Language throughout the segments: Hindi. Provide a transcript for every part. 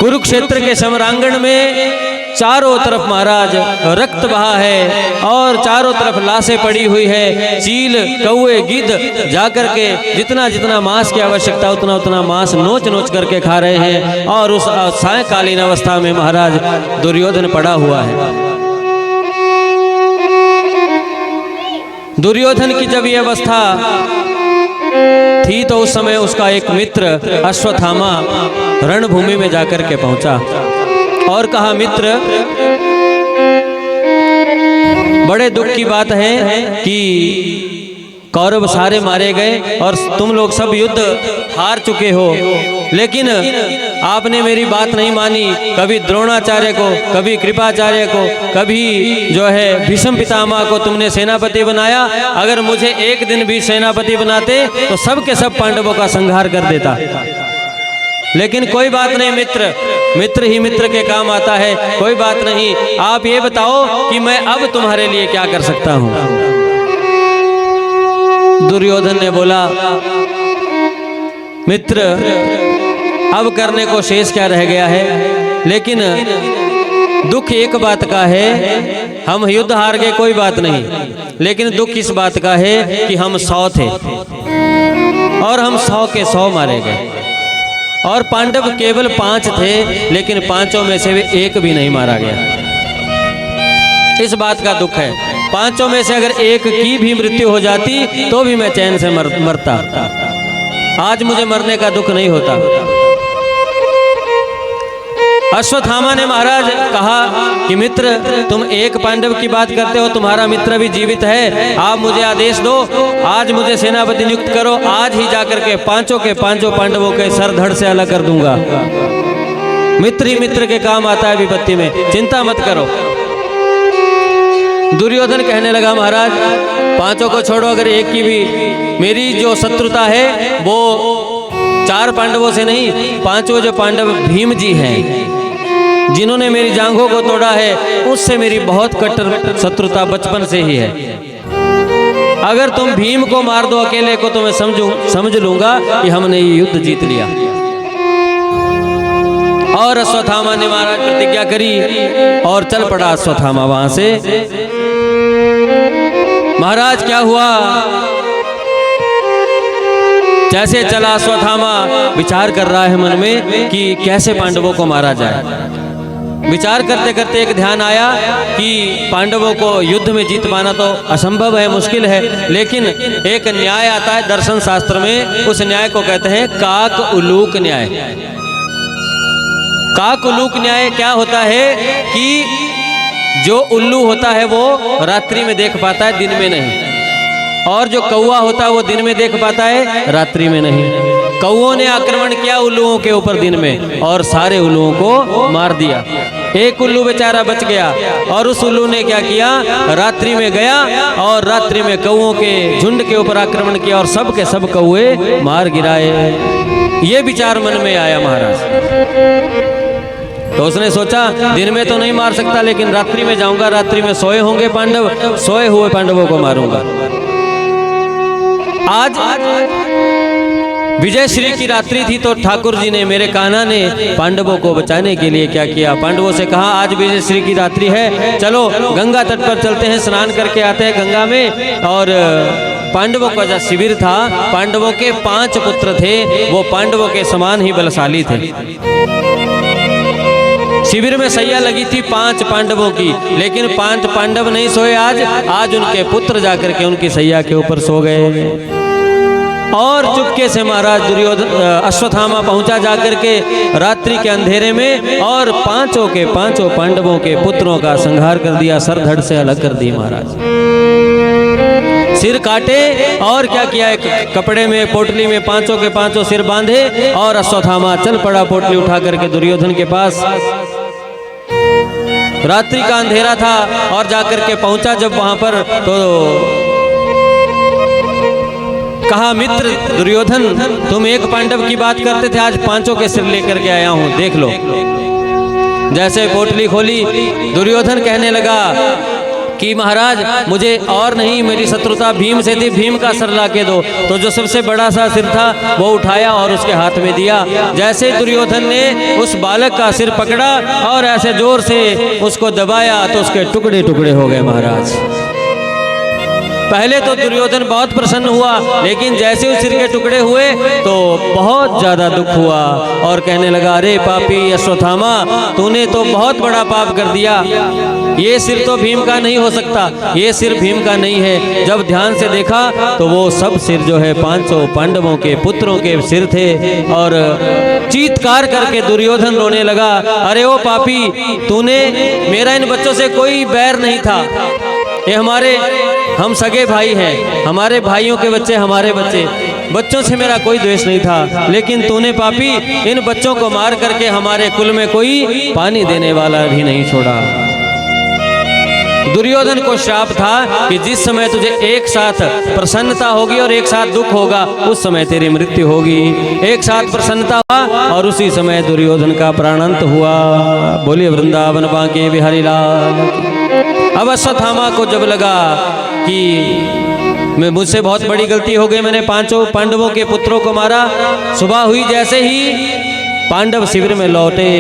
कुरुक्षेत्र के समरांगण में चारों तरफ महाराज रक्त बहा है और चारों तरफ लाशें पड़ी हुई है। चील, कौवे, गिद्ध जाकर के जितना जितना मांस की आवश्यकता उतना उतना मांस नोच नोच करके खा रहे हैं। और उस सायंकालीन अवस्था में महाराज दुर्योधन पड़ा हुआ है। दुर्योधन की जब ये अवस्था थी तो उस समय उसका एक मित्र अश्वत्थामा रणभूमि में जाकर के पहुंचा और कहा, मित्र, बड़े दुख की बात है कि कौरव सारे मारे गए और तुम लोग सब युद्ध हार चुके हो, लेकिन आपने मेरी बात नहीं मानी। कभी द्रोणाचार्य को, कभी कृपाचार्य को, कभी जो है भीष्म पितामह को तुमने सेनापति बनाया। अगर मुझे एक दिन भी सेनापति बनाते तो सब के सब पांडवों का संहार कर देता। लेकिन कोई बात नहीं मित्र, मित्र ही मित्र के काम आता है। कोई बात नहीं, आप ये बताओ कि मैं अब तुम्हारे लिए क्या कर सकता हूं। दुर्योधन ने बोला, मित्र, अब करने को शेष क्या रह गया है, लेकिन दुख एक बात का है, हम युद्ध हार गए कोई बात नहीं, लेकिन दुख इस बात का है कि हम 100 थे और हम 100 के 100 मारे गए और पांडव केवल 5 थे, लेकिन पांचों में से वे एक भी नहीं मारा गया। इस बात का दुख है। पांचों में से अगर एक की भी मृत्यु हो जाती तो भी मैं चैन से मरता। आज मुझे मरने का दुख नहीं होता। अश्वत्थामा ने महाराज कहा कि मित्र, तुम एक पांडव की बात करते हो, तुम्हारा मित्र भी जीवित है। आप मुझे आदेश दो, आज मुझे सेनापति नियुक्त करो। आज ही जाकर के पांचों के पांचों पांडवों के सर धड़ से अलग कर दूंगा। मित्र ही मित्र के काम आता है विपत्ति में, चिंता मत करो। दुर्योधन कहने लगा, महाराज पांचों को छोड़ो, अगर एक की भी, मेरी जो शत्रुता है वो 4 पांडवों से नहीं, 5 जो पांडव भीम जी हैं जिन्होंने मेरी जांघों को तोड़ा है, उससे मेरी बहुत कट्टर शत्रुता बचपन से ही है। अगर तुम भीम को मार दो अकेले को तो मैं समझ लूंगा कि हमने ये युद्ध जीत लिया। और अश्वत्थामा ने महाराज प्रतिज्ञा करी और चल पड़ा अश्वत्थामा वहां से। महाराज क्या हुआ, जैसे चला अश्वत्थामा विचार कर रहा है मन में कि कैसे पांडवों को मारा जाए। विचार करते करते एक ध्यान आया कि पांडवों को युद्ध में जीत पाना तो असंभव है, मुश्किल है, लेकिन एक न्याय आता है दर्शन शास्त्र में, उस न्याय को कहते हैं काक उलूक न्याय। काक उलूक न्याय क्या होता है कि जो उल्लू होता है वो रात्रि में देख पाता है, दिन में नहीं, और जो कौवा होता है वो दिन में देख पाता है, रात्रि में नहीं। कौओं ने आक्रमण किया उल्लुओं के ऊपर दिन में और सारे उल्लुओं को मार दिया। एक उल्लू बेचारा बच गया और उस उल्लू ने क्या किया, रात्रि में गया और रात्रि में कौओं के झुंड के ऊपर आक्रमण किया और सब के सब कौए मार गिराए। ये विचार मन में आया महाराज। तो उसने सोचा दिन में तो नहीं मार सकता, लेकिन रात्रि में जाऊंगा, रात्रि में सोए होंगे पांडव, सोए हुए पांडवों को मारूंगा। आज विजयश्री की रात्रि थी तो ठाकुर जी ने, मेरे कान्हा ने पांडवों को बचाने के लिए क्या किया, पांडवों से कहा आज विजयश्री की रात्रि है, चलो गंगा तट पर चलते हैं, स्नान करके आते हैं गंगा में। और पांडवों का जो शिविर था, पांडवों के 5 पुत्र थे, वो पांडवों के समान ही बलशाली थे। शिविर में सैया लगी थी 5 पांडवों की, लेकिन 5 पांडव नहीं सोए आज उनके पुत्र जाकर के उनकी सैया के ऊपर सो गए। और चुपके से महाराज दुर्योधन अश्वत्थामा पहुंचा जाकर के रात्रि के अंधेरे में और 5 के 5 पांडवों के पुत्रों का संहार कर दिया, सर धड़ से अलग कर दी महाराज। सिर काटे और क्या किया, एक कपड़े में पोटली में 5 के 5 सिर बांधे और अश्वत्थामा चल पड़ा पोटली उठा करके दुर्योधन के पास। रात्रि का अंधेरा था और जाकर के पहुंचा जब वहां पर तो कहा, मित्र दुर्योधन, तुम एक पांडव की बात करते थे, आज 5 के सिर लेकर के आया हूं, देख लो। जैसे पोटली खोली दुर्योधन कहने लगा कि महाराज मुझे और नहीं, मेरी शत्रुता भीम से थी, भीम का सर ला के दो। तो जो सबसे बड़ा सा सिर था वो उठाया और उसके हाथ में दिया। जैसे दुर्योधन ने उस बालक का सिर पकड़ा और ऐसे जोर से उसको दबाया तो उसके टुकड़े टुकड़े हो गए महाराज। पहले तो दुर्योधन बहुत प्रसन्न हुआ, लेकिन जैसे उस सिर के टुकड़े हुए तो बहुत ज्यादा दुख हुआ और कहने लगा, अरे पापी अश्वत्थामा, तूने तो बहुत बड़ा पाप कर दिया। ये सिर तो भीम का नहीं हो सकता, ये सिर भीम का नहीं है। जब ध्यान से देखा तो वो सब सिर जो है 500 पांडवों के पुत्रों के सिर थे। और चीत्कार करके दुर्योधन रोने लगा, अरे ओ पापी, तूने, मेरा इन बच्चों से कोई बैर नहीं था, ये हम सगे भाई हैं, हमारे भाइयों के बच्चे हमारे बच्चे, बच्चों से मेरा कोई द्वेष नहीं था, लेकिन तूने पापी इन बच्चों को मार करके हमारे कुल में कोई पानी देने वाला भी नहीं छोड़ा। दुर्योधन को श्राप था कि जिस समय तुझे एक साथ प्रसन्नता होगी और एक साथ दुख होगा, उस समय तेरी मृत्यु होगी। एक साथ प्रसन्नता हुआ और उसी समय दुर्योधन का प्राणांत हुआ। बोलिए वृंदावन बांके बिहारी लाल। अब अश्वत्थामा को जब लगा कि मुझसे बहुत बड़ी गलती हो गई, मैंने 5 पांडवों के पुत्रों को मारा। सुबह हुई, जैसे ही पांडव शिविर में लौटे,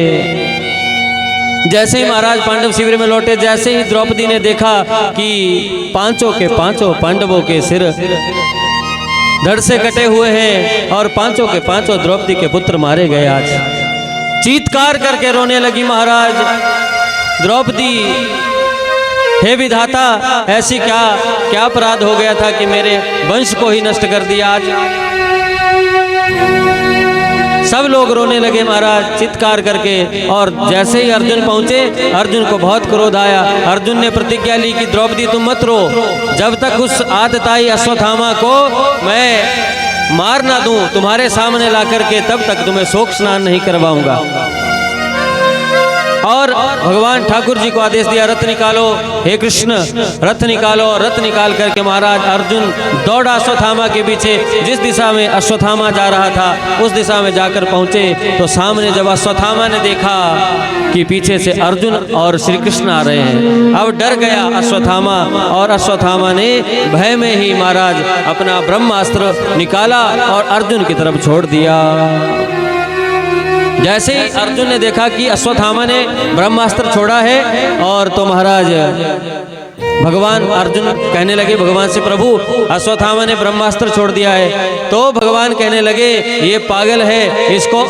जैसे ही महाराज पांडव शिविर में लौटे, जैसे ही द्रौपदी ने देखा कि 5 के 5 पांडवों के सिर धड़ से कटे हुए हैं और 5 के 5 द्रौपदी के पुत्र मारे गए, आज चीत्कार करके रोने लगी महाराज द्रौपदी, हे विधाता, ऐसी क्या अपराध हो गया था कि मेरे वंश को ही नष्ट कर दिया। आज सब लोग रोने लगे महाराज चित्कार करके। और जैसे ही अर्जुन पहुंचे, अर्जुन को बहुत क्रोध आया। अर्जुन ने प्रतिज्ञा ली कि द्रौपदी तुम मत रो, जब तक उस आतताई अश्वत्थामा को मैं मार ना दूं तुम्हारे सामने ला करके, तब तक तुम्हें शोक स्नान नहीं करवाऊंगा। और भगवान ठाकुर जी को आदेश दिया, रथ निकालो, हे कृष्ण रथ निकालो। और रथ निकाल करके महाराज अर्जुन दौड़ा अश्वत्थामा के पीछे। जिस दिशा में अश्वत्थामा जा रहा था उस दिशा में जाकर पहुंचे तो सामने जब अश्वत्थामा ने देखा कि पीछे से अर्जुन और श्री कृष्ण आ रहे हैं, अब डर गया अश्वत्थामा। और अश्वत्थामा ने भय में ही महाराज अपना ब्रह्मास्त्र निकाला और अर्जुन की तरफ छोड़ दिया। जैसे ही अर्जुन ने देखा कि अश्वत्थामा ने ब्रह्मास्त्र छोड़ा है, और तो महाराज भगवान अर्जुन कहने लगे भगवान से, प्रभु अश्वत्थामा ने ब्रह्मास्त्र छोड़ दिया है। तो भगवान कहने लगे, ये पागल है, इसको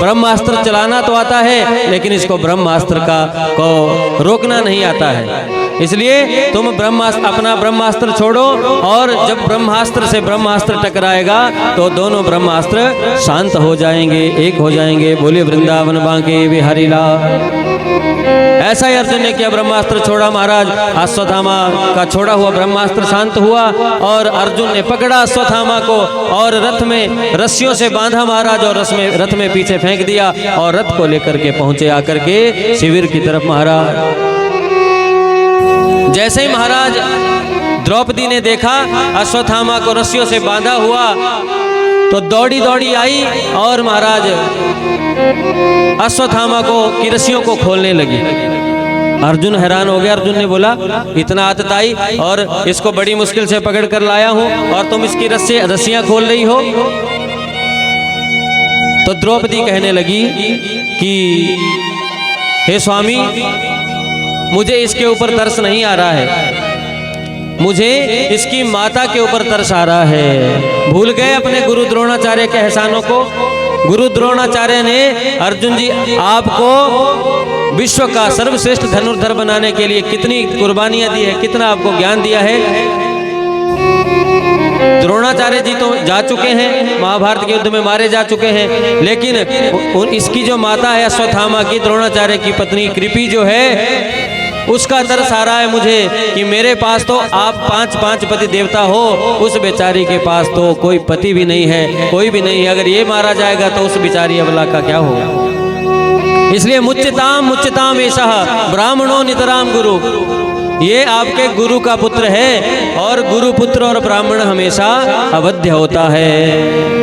ब्रह्मास्त्र चलाना तो आता है लेकिन इसको ब्रह्मास्त्र को रोकना नहीं आता है। इसलिए तुम अपना ब्रह्मास्त्र छोड़ो, और जब ब्रह्मास्त्र से ब्रह्मास्त्र टकराएगा तो दोनों ब्रह्मास्त्र शांत हो जाएंगे, एक हो जाएंगे। बोलिए वृंदावन बांके बिहारी लाल। ऐसा ही अर्जुन ने किया, ब्रह्मास्त्र छोड़ा महाराज। अश्वत्थामा का छोड़ा हुआ ब्रह्मास्त्र शांत हुआ और अर्जुन ने पकड़ा अश्वत्थामा को और रथ में रस्सियों से बांधा महाराज, और रथ में पीछे फेंक दिया और रथ को लेकर के पहुंचे आकर के शिविर की तरफ महाराज। जैसे ही महाराज द्रौपदी ने देखा अश्वत्थामा को रस्सियों से बांधा हुआ तो दौड़ी दौड़ी आई और महाराज अश्वत्थामा की रस्सियों को खोलने लगी। अर्जुन हैरान हो गया। अर्जुन ने बोला, इतना आतताई, और इसको बड़ी मुश्किल से पकड़ कर लाया हूं और तुम इसकी रस्सियां खोल रही हो। तो द्रौपदी कहने लगी कि हे स्वामी, मुझे इसके ऊपर तरस नहीं आ रहा है, मुझे इसकी माता के ऊपर तरस आ रहा है। भूल गए अपने गुरु द्रोणाचार्य के एहसानों को। गुरु द्रोणाचार्य ने अर्जुन जी आपको विश्व का सर्वश्रेष्ठ धनुर्धर बनाने के लिए कितनी कुर्बानियां दी है, कितना आपको ज्ञान दिया है। द्रोणाचार्य जी तो जा चुके हैं, महाभारत के युद्ध में मारे जा चुके हैं, लेकिन इसकी जो माता है अश्वत्थामा की, द्रोणाचार्य की पत्नी कृपी जो है, उसका तरस आ रहा है मुझे कि मेरे पास तो आप 5 पति देवता हो, उस बेचारी के पास तो कोई पति भी नहीं है, कोई भी नहीं है। अगर ये मारा जाएगा तो उस बेचारी अबला का क्या होगा। इसलिए मुच्यताम एषः ब्राह्मणो नितराम गुरु, ये आपके गुरु का पुत्र है और गुरु पुत्र और ब्राह्मण हमेशा अवध्य होता है।